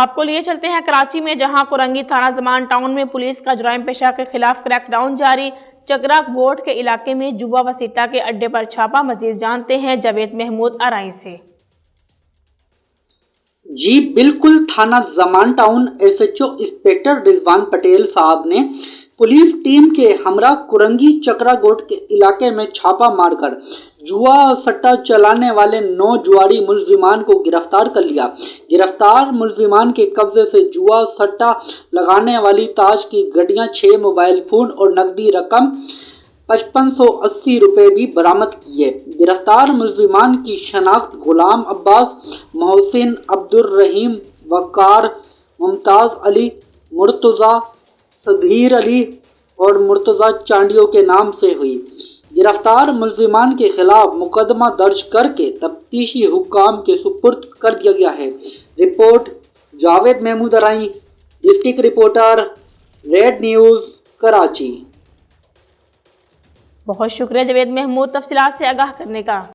آپ کو لیے چلتے ہیں کراچی میں، جہاں کرنگی تھانہ زمان ٹاؤن میں پولیس کا جرائم پیشہ کے خلاف کریک ڈاؤن جاری۔ چکرا گوٹ کے علاقے میں جوا و سیٹا کے اڈے پر چھاپا۔ مزید جانتے ہیں جاوید محمود ارائیں سے۔ جی بالکل، تھانہ Zaman town S H O inspector Rizwan Patel صاحب نے پولیس ٹیم کے ہمراہ کرنگی چکرا گوٹ کے علاقے میں چھاپا مار کر جوا سٹا چلانے والے 9 جواری ملزمان کو گرفتار کر لیا۔ گرفتار ملزمان کے قبضے سے جوا سٹا لگانے والی تاج کی گڈیاں، 6 موبائل فون اور نقدی رقم 5580 روپے بھی برآمد کیے۔ گرفتار ملزمان کی شناخت غلام عباس، محسن، عبدالرحیم، وقار، ممتاز علی، مرتضیٰ، سدھیر علی اور مرتضیٰ چانڈیو کے نام سے ہوئی۔ گرفتار ملزمان کے خلاف مقدمہ درج کر کے تفتیشی حکام کے سپرد کر دیا گیا ہے۔ Report Javed Mahmood Arain, district reporter, Red News, Karachi. بہت شکریہ جاوید محمود تفصیلات سے آگاہ کرنے کا۔